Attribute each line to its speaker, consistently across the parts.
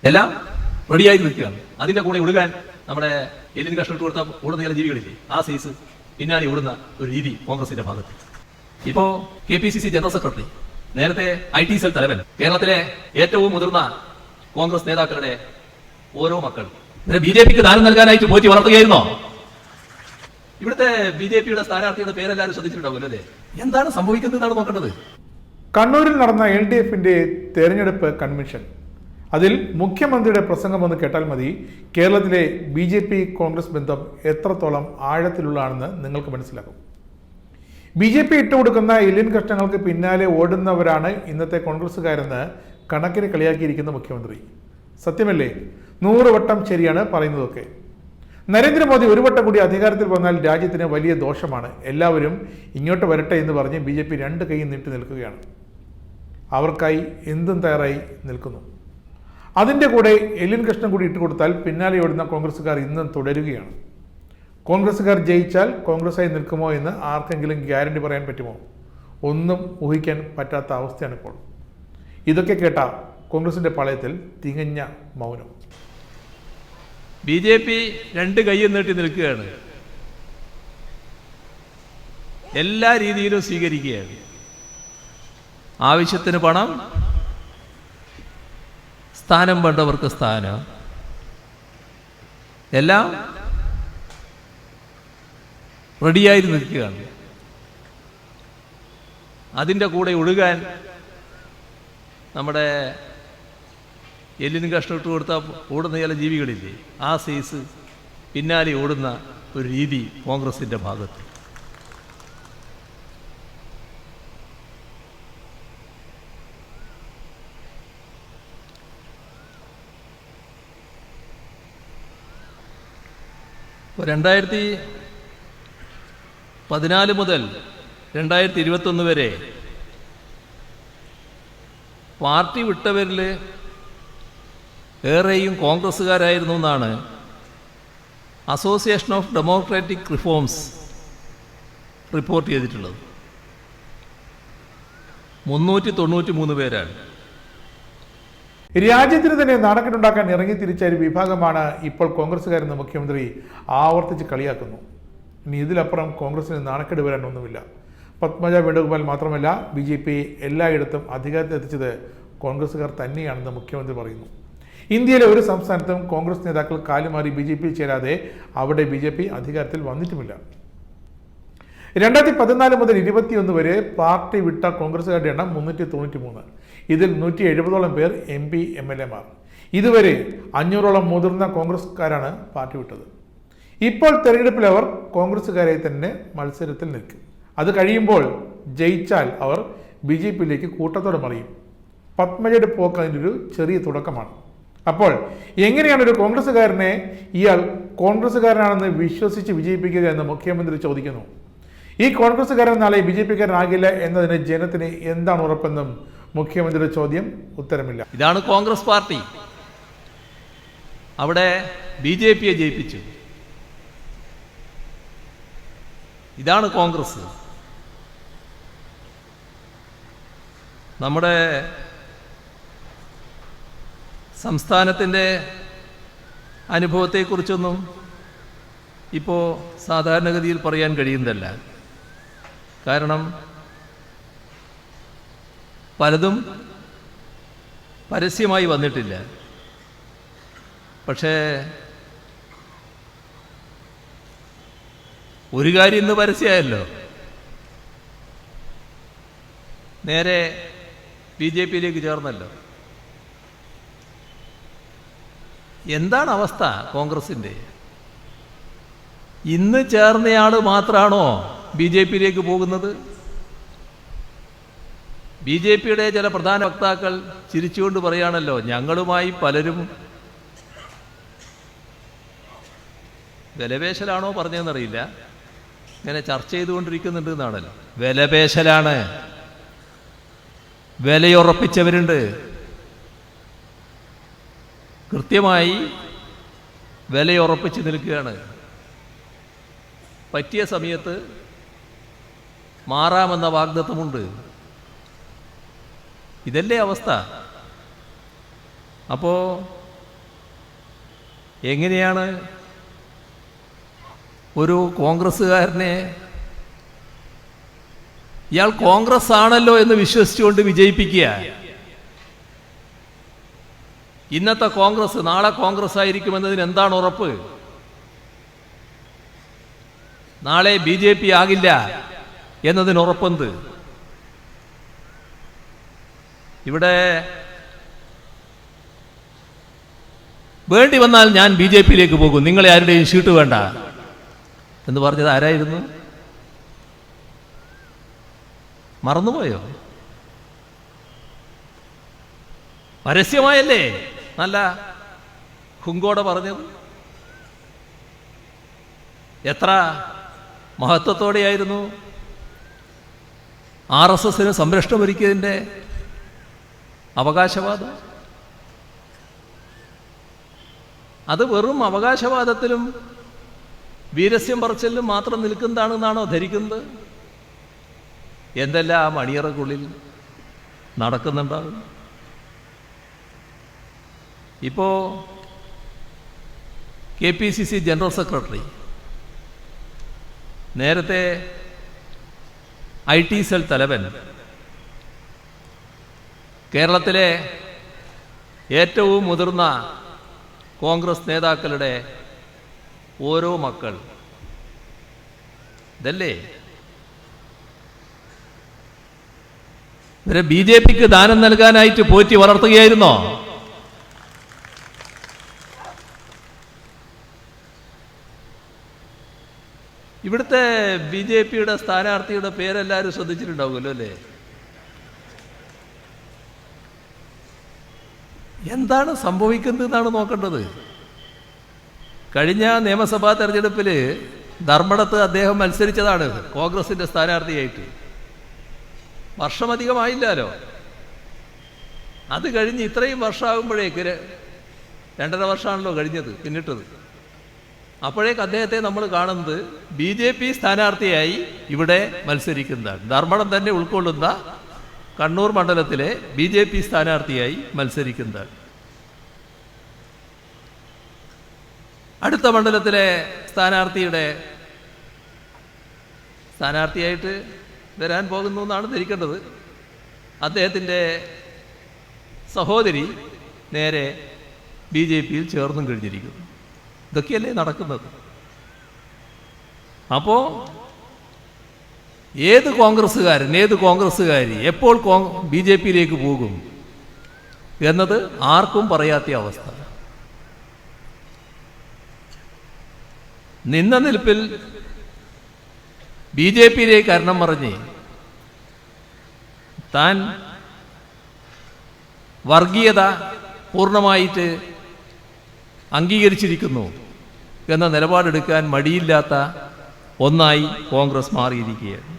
Speaker 1: എല്ലാം റെഡിയായി നിൽക്കുകയാണ്. അതിന്റെ കൂടെ ഒഴുകാൻ നമ്മുടെ എല്ലിന് കഷ്ണിട്ട് കൊടുത്ത ഓടുന്ന ചില ജീവികളില്ലേ, ആ സൈസ് പിന്നാലെ ഓടുന്ന ഒരു രീതി കോൺഗ്രസിന്റെ ഭാഗത്ത്. ഇപ്പോ KPCC ജനറൽ സെക്രട്ടറി, നേരത്തെ IT സെൽ തലവൻ, കേരളത്തിലെ ഏറ്റവും മുതിർന്ന കോൺഗ്രസ് നേതാക്കളുടെ ഓരോ മക്കൾ BJPക്ക് ദാനം നൽകാനായിട്ട് പോറ്റി വളർത്തുകയായിരുന്നോ? ഇവിടുത്തെ BJPയുടെ സ്ഥാനാർത്ഥിയുടെ പേരെല്ലാവരും ശ്രദ്ധിച്ചിട്ടുണ്ടാവുമല്ലോ അല്ലേ? എന്താണ് സംഭവിക്കുന്നതാണ് നോക്കേണ്ടത്.
Speaker 2: കണ്ണൂരിൽ നടന്ന LDFന്റെ തെരഞ്ഞെടുപ്പ് കൺവെൻഷൻ, അതിൽ മുഖ്യമന്ത്രിയുടെ പ്രസംഗമൊന്ന് കേട്ടാൽ മതി കേരളത്തിലെ BJP കോൺഗ്രസ് ബന്ധം എത്രത്തോളം ആഴത്തിലുള്ളതാണെന്ന് നിങ്ങൾക്ക് മനസ്സിലാകും. BJP ഇട്ടുകൊടുക്കുന്ന എല്ലിൻ കഷ്ണങ്ങൾക്ക് പിന്നാലെ ഓടുന്നവരാണ് ഇന്നത്തെ കോൺഗ്രസ്സുകാരെന്ന് കണക്കിന് കളിയാക്കിയിരിക്കുന്ന മുഖ്യമന്ത്രി. സത്യമല്ലേ? 100 വട്ടം ശരിയാണ് പറയുന്നതൊക്കെ. നരേന്ദ്രമോദി ഒരു വട്ടം കൂടി അധികാരത്തിൽ വന്നാൽ രാജ്യത്തിന് വലിയ ദോഷമാണ്, എല്ലാവരും ഇങ്ങോട്ട് വരട്ടെ എന്ന് പറഞ്ഞ് BJP 2 കൈയും നീട്ടി നിൽക്കുകയാണ്. അവർക്കായി എന്തും തയ്യാറായി നിൽക്കുന്നു. അതിൻ്റെ കൂടെ എല്ലിൻ കഷ്ണം കൂടി ഇട്ടുകൊടുത്താൽ പിന്നാലെ ഓടുന്ന കോൺഗ്രസ്സുകാർ ഇന്നും തുടരുകയാണ്. കോൺഗ്രസ്സുകാർ ജയിച്ചാൽ കോൺഗ്രസ്സായി നിൽക്കുമോ എന്ന് ആർക്കെങ്കിലും ഗ്യാരണ്ടി പറയാൻ പറ്റുമോ? ഒന്നും ഊഹിക്കാൻ പറ്റാത്ത അവസ്ഥയാണിപ്പോൾ. ഇതൊക്കെ കേട്ട കോൺഗ്രസിന്റെ പാളയത്തിൽ തികഞ്ഞ മൗനം.
Speaker 1: BJP 2 കൈയും നീട്ടി നിൽക്കുകയാണ്, എല്ലാ രീതിയിലും സ്വീകരിക്കുകയാണ്. ആവശ്യത്തിന് പണം, സ്ഥാനം വേണ്ടവർക്ക് സ്ഥാനം, എല്ലാം റെഡിയായി നിൽക്കുകയാണ്. അതിൻ്റെ കൂടെ ഒഴുകാൻ നമ്മുടെ എല്ലിനും കഷ്ണം ഇട്ട് കൊടുത്ത ഓടുന്ന ചില ജീവികളില്ലേ, ആ സൈസ് പിന്നാലെ ഓടുന്ന ഒരു രീതി കോൺഗ്രസിൻ്റെ ഭാഗത്ത്. ഇപ്പോൾ 2014 മുതൽ 2021 വരെ പാർട്ടി വിട്ടവരിൽ ഏറെയും കോൺഗ്രസ്സുകാരായിരുന്നു എന്നാണ് association of democratic reforms report ചെയ്തിട്ടുള്ളത്. 393 പേരാണ്.
Speaker 2: രാജ്യത്തിന് തന്നെ നാണക്കെട്ടുണ്ടാക്കാൻ ഇറങ്ങി തിരിച്ച ഒരു വിഭാഗമാണ് ഇപ്പോൾ കോൺഗ്രസ്സുകാരെന്ന് മുഖ്യമന്ത്രി ആവർത്തിച്ച് കളിയാക്കുന്നു. ഇനി ഇതിലപ്പുറം കോൺഗ്രസിന് നാണക്കേട് വരാൻ ഒന്നുമില്ല. പത്മജ വേണുഗോപാൽ മാത്രമല്ല, BJP എല്ലായിടത്തും അധികാരത്തിലെത്തിച്ചത് കോൺഗ്രസ്സുകാർ തന്നെയാണെന്ന് മുഖ്യമന്ത്രി പറയുന്നു. ഇന്ത്യയിലെ ഒരു സംസ്ഥാനത്തും കോൺഗ്രസ് നേതാക്കൾ കാലുമാറി BJP ചേരാതെ അവിടെ BJP അധികാരത്തിൽ വന്നിട്ടുമില്ല. 2014 മുതൽ 2021 വരെ പാർട്ടി വിട്ട കോൺഗ്രസ്സുകാരുടെ എണ്ണം 393. ഇതിൽ 170ഓളം പേർ MP MLA മാർ. ഇതുവരെ 500ഓളം മുതിർന്ന കോൺഗ്രസ്സുകാരാണ് പാർട്ടി വിട്ടത്. ഇപ്പോൾ തെരഞ്ഞെടുപ്പിൽ അവർ കോൺഗ്രസ്സുകാരെ തന്നെ മത്സരത്തിൽ നിൽക്കും. അത് കഴിയുമ്പോൾ ജയിച്ചാൽ അവർ BJPയിലേക്ക് കൂട്ടത്തോടെ മറിയും. പത്മജയുടെ പോക്ക് അതിൻ്റെ ഒരു ചെറിയ തുടക്കമാണ്. അപ്പോൾ എങ്ങനെയാണ് ഒരു കോൺഗ്രസ്സുകാരനെ ഇയാൾ കോൺഗ്രസ്സുകാരനാണെന്ന് വിശ്വസിച്ച് വിജയിപ്പിക്കുക എന്ന് മുഖ്യമന്ത്രി ചോദിക്കുന്നു. ഈ കോൺഗ്രസ്സുകാരൻ നാളെ BJPക്കാരനാകില്ല എന്നതിന് ജനത്തിന് എന്താണ് ഉറപ്പെന്നും മുഖ്യമന്ത്രിയുടെ ചോദ്യം ഉത്തരമില്ല.
Speaker 1: ഇതാണ് കോൺഗ്രസ് പാർട്ടി. അവിടെ BJPയെ ജയിപ്പിച്ചു. ഇതാണ് കോൺഗ്രസ്. നമ്മുടെ സംസ്ഥാനത്തിൻ്റെ അനുഭവത്തെക്കുറിച്ചൊന്നും ഇപ്പോൾ സാധാരണഗതിയിൽ പറയാൻ കഴിയുന്നതല്ല. കാരണം പലതും പരസ്യമായി വന്നിട്ടില്ല. പക്ഷേ ഒരു കാര്യം ഇന്ന് പരസ്യമായല്ലോ, നേരെ BJPയിലേക്ക് ചേർന്നല്ലോ. എന്താണ് അവസ്ഥ കോൺഗ്രസിൻ്റെ? ഇന്ന് ചേർന്നയാൾ മാത്രമാണോ BJPയിലേക്ക് പോകുന്നത്? BJPയുടെ ചില പ്രധാന വക്താക്കൾ ചിരിച്ചുകൊണ്ട് പറയുകയാണല്ലോ, ഞങ്ങളുമായി പലരും വിലപേശലാണോ പറഞ്ഞതെന്നറിയില്ല, ഇങ്ങനെ ചർച്ച ചെയ്തുകൊണ്ടിരിക്കുന്നുണ്ട് എന്നാണല്ലോ. വിലപേശലാണ്, വിലയുറപ്പിച്ചവരുണ്ട്. കൃത്യമായി വിലയുറപ്പിച്ച് നിൽക്കുകയാണ്. പറ്റിയ സമയത്ത് മാറാമെന്ന വാഗ്ദത്തമുണ്ട്. ഇതല്ലേ അവസ്ഥ? അപ്പോൾ എങ്ങനെയാണ് ഒരു കോൺഗ്രസ്സുകാരനെ ഇയാൾ കോൺഗ്രസ് ആണല്ലോ എന്ന് വിശ്വസിച്ചുകൊണ്ട് വിജയിപ്പിക്കുക? ഇന്നത്തെ കോൺഗ്രസ് നാളെ കോൺഗ്രസ് ആയിരിക്കുമെന്നതിന് എന്താണ് ഉറപ്പ്? നാളെ BJP ആകില്ല എന്നതിന് ഉറപ്പെന്ത്? ഇവിടെ വേണ്ടി വന്നാൽ ഞാൻ BJPയിലേക്ക് പോകും, നിങ്ങളെ ആരുടെയും സീറ്റ് വേണ്ട എന്ന് പറഞ്ഞത് ആരായിരുന്നു? മറന്നുപോയോ? പരസ്യമായല്ലേ നല്ല ഹുങ്കോടെ പറഞ്ഞത്? എത്ര മഹത്വത്തോടെയായിരുന്നു RSSന് സംരക്ഷണം ഒരുക്കിയതിൻ്റെ അവകാശവാദം. അത് വെറും അവകാശവാദത്തിലും വീരസ്യം പറച്ചിലും മാത്രം നിൽക്കുന്നതാണെന്നാണോ ധരിക്കുന്നത്? എന്തെല്ലാം അണിയറക്കുള്ളിൽ നടക്കുന്നുണ്ടാവും. ഇപ്പോൾ KPCC ജനറൽ സെക്രട്ടറി നേരത്തെ IT സെൽ തലവൻ കേരളത്തിലെ ഏറ്റവും മുതിർന്ന കോൺഗ്രസ് നേതാക്കളുടെ ഓരോ മക്കൾ ഇതല്ലേ? ഇവരെ BJPക്ക് ദാനം നൽകാനായിട്ട് പോറ്റി വളർത്തുകയായിരുന്നോ? ഇവിടുത്തെ BJPയുടെ സ്ഥാനാർത്ഥിയുടെ പേരെല്ലാവരും ശ്രദ്ധിച്ചിട്ടുണ്ടാവുമല്ലോ അല്ലേ? എന്താണ് സംഭവിക്കുന്നതെന്നാണ് നോക്കേണ്ടത്. കഴിഞ്ഞ നിയമസഭാ തെരഞ്ഞെടുപ്പിൽ ധർമ്മടത്ത് അദ്ദേഹം മത്സരിച്ചതാണ് കോൺഗ്രസിൻ്റെ സ്ഥാനാർത്ഥിയായിട്ട്. വർഷമധികമായില്ലല്ലോ. അത് കഴിഞ്ഞ് ഇത്രയും വർഷമാകുമ്പോഴേക്ക് 2.5 വർഷമാണല്ലോ കഴിഞ്ഞത് പിന്നിട്ടത്. അപ്പോഴേക്ക് അദ്ദേഹത്തെ നമ്മൾ കാണുന്നത് BJP സ്ഥാനാർത്ഥിയായി ഇവിടെ മത്സരിക്കുന്നതാണ്. ധർമ്മടം തന്നെ ഉൾക്കൊള്ളുന്ന കണ്ണൂർ മണ്ഡലത്തിലെ BJP സ്ഥാനാർത്ഥിയായി മത്സരിക്കുന്നതാണ്. അടുത്ത മണ്ഡലത്തിലെ സ്ഥാനാർത്ഥിയായിട്ട് വരാൻ പോകുന്നു എന്നാണ് ധരിക്കേണ്ടത്. അദ്ദേഹത്തിൻ്റെ സഹോദരി നേരെ BJPയിൽ ചേർന്നും കഴിഞ്ഞിരിക്കുന്നു. ഇതൊക്കെയല്ലേ നടക്കുന്നത്? അപ്പോൾ ഏത് കോൺഗ്രസ്സുകാരൻ ഏത് കോൺഗ്രസ്സുകാരി എപ്പോൾ BJPയിലേക്ക് പോകും എന്നത് ആർക്കും പറയാത്ത അവസ്ഥ. നിന്ന നിൽപ്പിൽ BJPയിലേക്ക് കാരണം പറഞ്ഞ് താൻ വർഗീയത പൂർണ്ണമായിട്ട് അംഗീകരിച്ചിരിക്കുന്നു എന്ന നിലപാടെടുക്കാൻ മടിയില്ലാത്ത ഒന്നായി കോൺഗ്രസ് മാറിയിരിക്കുകയാണ്.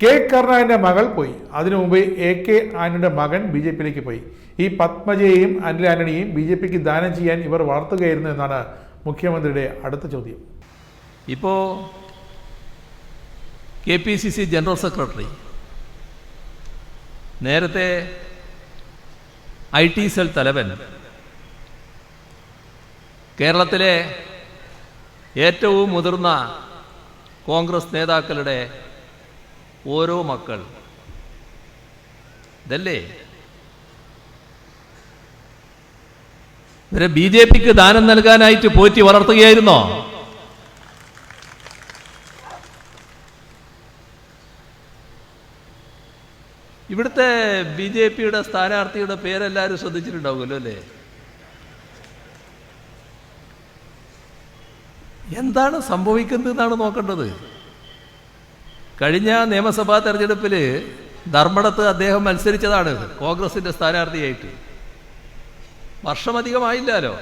Speaker 2: K. കരുണാകരന്റെ മകൾ പോയി. അതിനു മുമ്പ് AK ആന്റണിയുടെ മകൻ BJPയിലേക്ക് പോയി. ഈ പത്മജയെയും അനിൽ ആന്റണിയെയും BJPക്ക് ദാനം ചെയ്യാൻ ഇവർ വളർത്തുകയായിരുന്നു എന്നാണ് മുഖ്യമന്ത്രിയുടെ അടുത്ത ചോദ്യം.
Speaker 1: ഇപ്പോൾ KPCC ജനറൽ സെക്രട്ടറി നേരത്തെ IT സെൽ തലവൻ കേരളത്തിലെ ഏറ്റവും മുതിർന്ന കോൺഗ്രസ് നേതാക്കളുടെ ഓരോ മക്കൾ ഇതല്ലേ? ഇവരെ BJPക്ക് ദാനം നൽകാനായിട്ട് പോറ്റി വളർത്തുകയായിരുന്നോ? ഇവിടുത്തെ BJPയുടെ സ്ഥാനാർത്ഥിയുടെ പേരെല്ലാവരും ശ്രദ്ധിച്ചിട്ടുണ്ടാവുമല്ലോ അല്ലേ? എന്താണ് സംഭവിക്കുന്നതെന്നാണ് നോക്കേണ്ടത്. കഴിഞ്ഞ നിയമസഭാ തെരഞ്ഞെടുപ്പിൽ ധർമ്മടത്ത് അദ്ദേഹം മത്സരിച്ചതാണ് കോൺഗ്രസിൻ്റെ സ്ഥാനാർത്ഥിയായിട്ട്. വർഷമധികമായില്ലല്ലോ.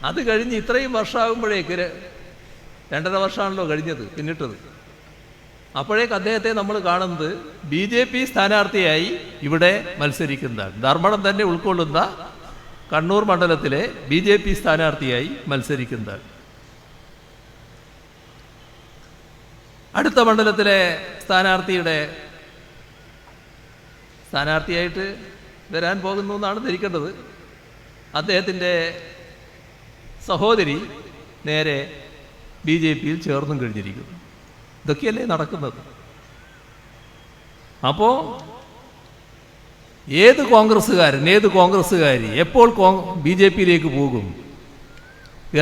Speaker 1: അത് കഴിഞ്ഞ് ഇത്രയും വർഷമാകുമ്പോഴേക്ക് 2.5 വർഷമാണല്ലോ കഴിഞ്ഞത് പിന്നിട്ടത്. അപ്പോഴേക്ക് അദ്ദേഹത്തെ നമ്മൾ കാണുന്നത് BJP സ്ഥാനാർത്ഥിയായി ഇവിടെ മത്സരിക്കുന്നതാണ്. ധർമ്മടം തന്നെ ഉൾക്കൊള്ളുന്ന കണ്ണൂർ മണ്ഡലത്തിലെ BJP സ്ഥാനാർത്ഥിയായി മത്സരിക്കുന്നതാണ്. അടുത്ത മണ്ഡലത്തിലെ സ്ഥാനാർത്ഥിയായിട്ട് വരാൻ പോകുന്നു എന്നാണ് ധരിക്കേണ്ടത്. അദ്ദേഹത്തിൻ്റെ സഹോദരി നേരെ BJPയിൽ ചേർന്നും കഴിഞ്ഞിരിക്കുന്നു. ഇതൊക്കെയല്ലേ നടക്കുന്നത്? അപ്പോൾ ഏത് കോൺഗ്രസ്സുകാരൻ, ഏത് കോൺഗ്രസ്സുകാരി എപ്പോൾ BJPയിലേക്ക് പോകും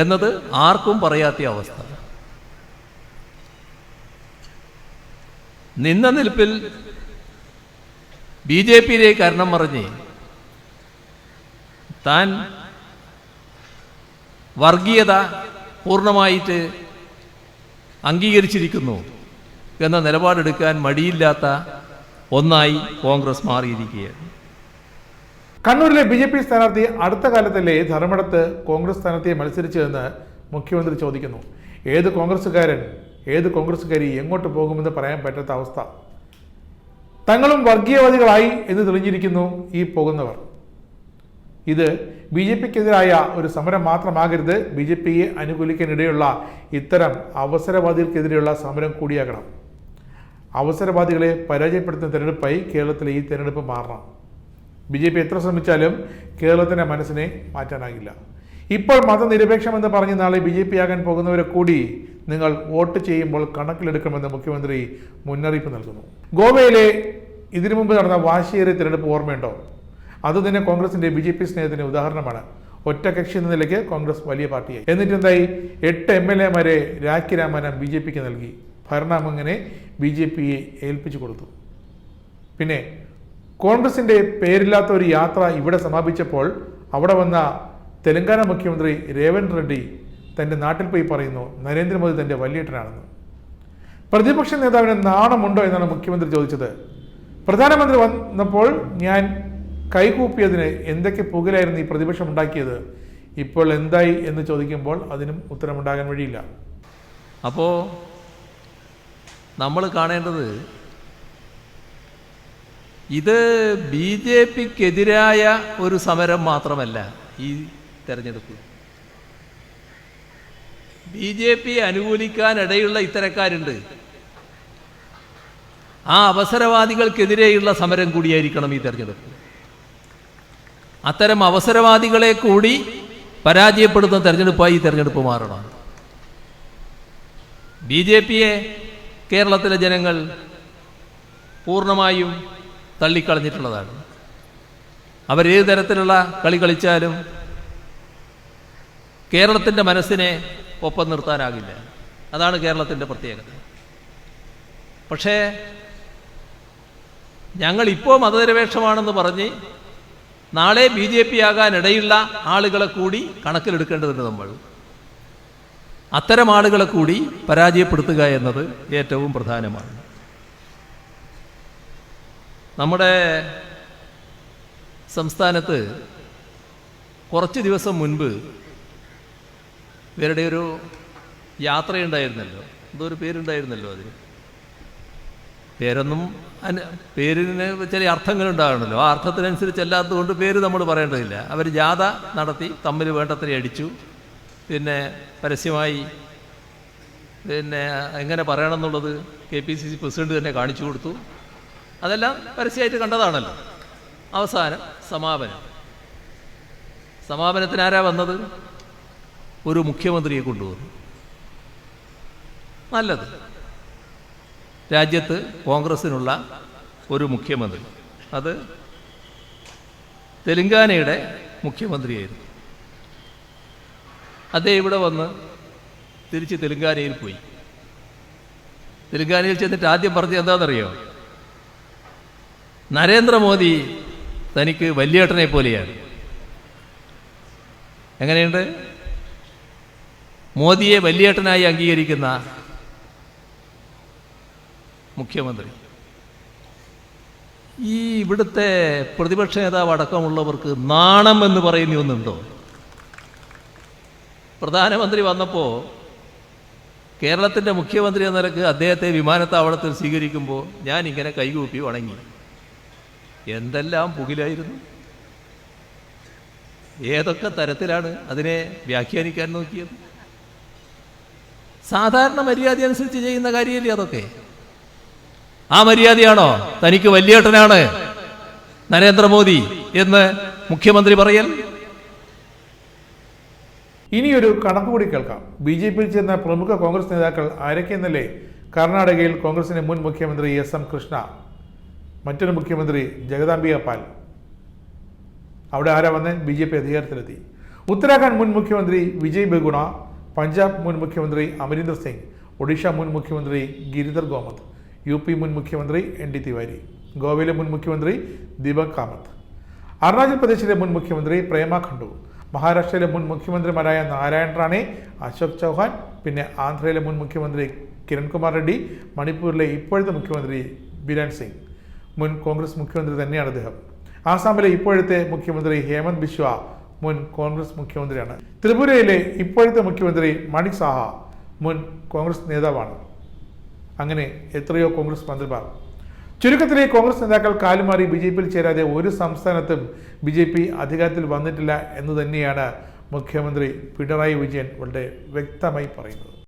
Speaker 1: എന്നത് ആർക്കും പറയാത്ത അവസ്ഥ. നിന്ന നിൽപ്പിൽ BJPയിലേക്ക് അരണം പറഞ്ഞ് താൻ വർഗീയത പൂർണ്ണമായിട്ട് അംഗീകരിച്ചിരിക്കുന്നു എന്ന നിലപാടെടുക്കാൻ മടിയില്ലാത്ത ഒന്നായി കോൺഗ്രസ് മാറിയിരിക്കുകയാണ്.
Speaker 2: കണ്ണൂരിലെ BJP സ്ഥാനാർത്ഥി അടുത്ത കാലത്തല്ലേ ധർമ്മടത്ത് കോൺഗ്രസ് സ്ഥാനാർത്ഥിയെ മത്സരിച്ചതെന്ന് മുഖ്യമന്ത്രി ചോദിക്കുന്നു. ഏത് കോൺഗ്രസ്സുകാരൻ, ഏത് കോൺഗ്രസ്സുകാരി എങ്ങോട്ട് പോകുമെന്ന് പറയാൻ പറ്റാത്ത അവസ്ഥ. തങ്ങളും വർഗീയവാദികളായി എന്ന് തെളിഞ്ഞിരിക്കുന്നു ഈ പോകുന്നവർ. ഇത് BJPക്കെതിരായ ഒരു സമരം മാത്രമാകരുത്, BJPയെ അനുകൂലിക്കാനിടയുള്ള ഇത്തരം അവസരവാദികൾക്കെതിരെയുള്ള സമരം കൂടിയാകണം. അവസരവാദികളെ പരാജയപ്പെടുത്തുന്ന തെരഞ്ഞെടുപ്പായി കേരളത്തിലെ ഈ തെരഞ്ഞെടുപ്പ് മാറണം. BJP എത്ര ശ്രമിച്ചാലും കേരളത്തിൻ്റെ മനസ്സിനെ മാറ്റാനാകില്ല. ഇപ്പോൾ മതനിരപേക്ഷമെന്ന് പറഞ്ഞ് നാളെ BJP ആകാൻ പോകുന്നവരെ കൂടി നിങ്ങൾ വോട്ട് ചെയ്യുമ്പോൾ കണക്കിലെടുക്കണമെന്ന് മുഖ്യമന്ത്രി മുന്നറിയിപ്പ് നൽകുന്നു. ഗോവയിലെ ഇതിനു മുമ്പ് നടന്ന വാശിയേറിയ തിരഞ്ഞെടുപ്പ് ഓർമ്മയുണ്ടോ? അത് തന്നെ കോൺഗ്രസിന്റെ BJP സ്നേഹത്തിന് ഉദാഹരണമാണ്. ഒറ്റ കക്ഷി എന്ന നിലയ്ക്ക് കോൺഗ്രസ് വലിയ പാർട്ടിയായി. എന്നിട്ടെന്തായി? 8 MLA-മാരെ രാഖി രാമാനം BJPക്ക് നൽകി. ഭരണം അങ്ങനെ BJPയെ ഏൽപ്പിച്ചു കൊടുത്തു. പിന്നെ കോൺഗ്രസിന്റെ പേരില്ലാത്ത ഒരു യാത്ര ഇവിടെ സമാപിച്ചപ്പോൾ അവിടെ വന്ന തെലങ്കാന മുഖ്യമന്ത്രി രേവന്ത് റെഡ്ഡി തൻ്റെ നാട്ടിൽ പോയി പറയുന്നു നരേന്ദ്രമോദി തൻ്റെ വലിയേട്ടനാണെന്ന്. പ്രതിപക്ഷ നേതാവിന് നാണമുണ്ടോ എന്നാണ് മുഖ്യമന്ത്രി ചോദിച്ചത്. പ്രധാനമന്ത്രി വന്നപ്പോൾ ഞാൻ കൈകൂപ്പിയതിന് എന്തൊക്കെ പുകലായിരുന്നു ഈ പ്രതിപക്ഷം ഉണ്ടാക്കിയത്, ഇപ്പോൾ എന്തായി എന്ന് ചോദിക്കുമ്പോൾ അതിനും ഉത്തരമുണ്ടാകാൻ വഴിയില്ല.
Speaker 1: അപ്പോൾ നമ്മൾ കാണേണ്ടത് ഇത് BJPക്കെതിരായ ഒരു സമരം മാത്രമല്ല. ഈ തെരഞ്ഞെടുപ്പ് BJPയെ അനുകൂലിക്കാനിടയുള്ള ഇത്തരക്കാരുണ്ട്. ആ അവസരവാദികൾക്കെതിരെയുള്ള സമരം കൂടിയായിരിക്കണം ഈ തെരഞ്ഞെടുപ്പ്. അത്തരം അവസരവാദികളെ കൂടി പരാജയപ്പെടുന്ന തെരഞ്ഞെടുപ്പായി ഈ തെരഞ്ഞെടുപ്പ് മാറണം. BJPയെ കേരളത്തിലെ ജനങ്ങൾ പൂർണ്ണമായും തള്ളിക്കളഞ്ഞിട്ടുള്ളതാണ്. അവരേത് തരത്തിലുള്ള കളി കളിച്ചാലും കേരളത്തിൻ്റെ മനസ്സിനെ ഒപ്പം നിർത്താനാകില്ല. അതാണ് കേരളത്തിൻ്റെ പ്രത്യേകത. പക്ഷേ ഞങ്ങളിപ്പോൾ മതനിരപേക്ഷമാണെന്ന് പറഞ്ഞ് നാളെ BJP ആകാനിടയുള്ള ആളുകളെ കൂടി കണക്കിലെടുക്കേണ്ടതുണ്ട്. നമ്മൾ അത്തരം ആളുകളെ കൂടി പരാജയപ്പെടുത്തുക എന്നത് ഏറ്റവും പ്രധാനമാണ്. നമ്മുടെ സംസ്ഥാനത്ത് കുറച്ച് ദിവസം മുൻപ് ഇവരുടെ ഒരു യാത്രയുണ്ടായിരുന്നല്ലോ, എന്തോ ഒരു പേരുണ്ടായിരുന്നല്ലോ. അതിന് പേരൊന്നും പേരിന് ചില അർത്ഥങ്ങളുണ്ടാകണമല്ലോ. ആ അർത്ഥത്തിനനുസരിച്ചല്ലാത്തത് കൊണ്ട് പേര് നമ്മൾ പറയേണ്ടതില്ല. അവർ ജാഥ നടത്തി, തമ്മിൽ വേണ്ടത്ര അടിച്ചു. പിന്നെ പരസ്യമായി എങ്ങനെ പറയണമെന്നുള്ളത് KPCC പ്രസിഡന്റ് തന്നെ കാണിച്ചു കൊടുത്തു. അതെല്ലാം പരസ്യമായിട്ട് കണ്ടതാണല്ലോ. അവസാനം സമാപനത്തിനാരാ വന്നത്? ഒരു മുഖ്യമന്ത്രിയെ കൊണ്ടുവന്നു. നല്ലത്. രാജ്യത്ത് കോൺഗ്രസിനുള്ള ഒരു മുഖ്യമന്ത്രി, അത് തെലങ്കാനയുടെ മുഖ്യമന്ത്രിയായിരുന്നു. അദ്ദേഹം ഇവിടെ വന്ന് തിരിച്ച് തെലങ്കാനയിൽ പോയി. തെലങ്കാനയിൽ ചെന്നിട്ട് ആദ്യം പറഞ്ഞത് എന്താണെന്നറിയോ? നരേന്ദ്രമോദി തനിക്ക് വലിയേട്ടനെ പോലെയാണ്. എങ്ങനെയുണ്ട്? മോദിയെ വലിയേട്ടനായി അംഗീകരിക്കുന്ന മുഖ്യമന്ത്രി. ഈ ഇവിടുത്തെ പ്രതിപക്ഷ നേതാവ് അടക്കമുള്ളവർക്ക് നാണം എന്ന് പറയുന്ന ഒന്നുണ്ടോ? പ്രധാനമന്ത്രി വന്നപ്പോൾ കേരളത്തിൻ്റെ മുഖ്യമന്ത്രി എന്ന നിലക്ക് അദ്ദേഹത്തെ വിമാനത്താവളത്തിൽ സ്വീകരിക്കുമ്പോൾ ഞാൻ ഇങ്ങനെ കൈകൂപ്പി വണങ്ങി. എന്തെല്ലാം പുകിലായിരുന്നു! ഏതൊക്കെ തരത്തിലാണ് അതിനെ വ്യാഖ്യാനിക്കാൻ നോക്കിയത്? സാധാരണ മര്യാദ അനുസരിച്ച് ചെയ്യുന്ന കാര്യമല്ലേ അതൊക്കെ? ആ മര്യാദയാണോ തനിക്ക് വലിയേട്ടനാണ് നരേന്ദ്രമോദി എന്ന് മുഖ്യമന്ത്രി പറയൽ?
Speaker 2: ഇനിയൊരു കണക്ക് കൂടി കേൾക്കാം. BJPയിൽ ചേർന്ന പ്രമുഖ കോൺഗ്രസ് നേതാക്കൾ ആരൊക്കെയെന്നല്ലേ? കർണാടകയിൽ കോൺഗ്രസിന്റെ മുൻ മുഖ്യമന്ത്രി SM കൃഷ്ണ, മറ്റൊരു മുഖ്യമന്ത്രി ജഗദാംബിക പാൽ. അവിടെ ആരാ വന്ന് BJP അധികാരത്തിലെത്തി. ഉത്തരാഖണ്ഡ് മുൻ മുഖ്യമന്ത്രി വിജയ് ബഗുണ, പഞ്ചാബ് മുൻ മുഖ്യമന്ത്രി അമരീന്ദർ സിംഗ്, ഒഡീഷ മുൻ മുഖ്യമന്ത്രി ഗിരിധർ ഗോമത്, UP മുൻ മുഖ്യമന്ത്രി ND തിവാരി, ഗോവയിലെ മുൻ മുഖ്യമന്ത്രി ദീപക് കാമത്ത്, അരുണാചൽ പ്രദേശിലെ മുൻ മുഖ്യമന്ത്രി പ്രേമ ഖണ്ഡു, മഹാരാഷ്ട്രയിലെ മുൻ മുഖ്യമന്ത്രിമാരായ നാരായൺ റാണെ, അശോക് ചൗഹാൻ, പിന്നെ ആന്ധ്രയിലെ മുൻ മുഖ്യമന്ത്രി കിരൺകുമാർ റെഡ്ഡി, മണിപ്പൂരിലെ ഇപ്പോഴത്തെ മുഖ്യമന്ത്രി ബിരൻ സിംഗ്, മുൻ കോൺഗ്രസ് മുഖ്യമന്ത്രി തന്നെയാണ് അദ്ദേഹം. ആസാമിലെ ഇപ്പോഴത്തെ മുഖ്യമന്ത്രി ഹേമന്ത് ബിശ്വ മുൻ കോൺഗ്രസ് മുഖ്യമന്ത്രിയാണ്. ത്രിപുരയിലെ ഇപ്പോഴത്തെ മുഖ്യമന്ത്രി മണിക് സാഹ മുൻ കോൺഗ്രസ് നേതാവാണ്. അങ്ങനെ എത്രയോ കോൺഗ്രസ് മന്ത്രിമാർ. ചുരുക്കത്തിലെ കോൺഗ്രസ് നേതാക്കൾ കാലുമാറി BJPയിൽ ചേരാതെ ഒരു സംസ്ഥാനത്തും BJP അധികാരത്തിൽ വന്നിട്ടില്ല എന്ന് തന്നെയാണ് മുഖ്യമന്ത്രി പിണറായി വിജയൻ വളരെ വ്യക്തമായി പറയുന്നത്.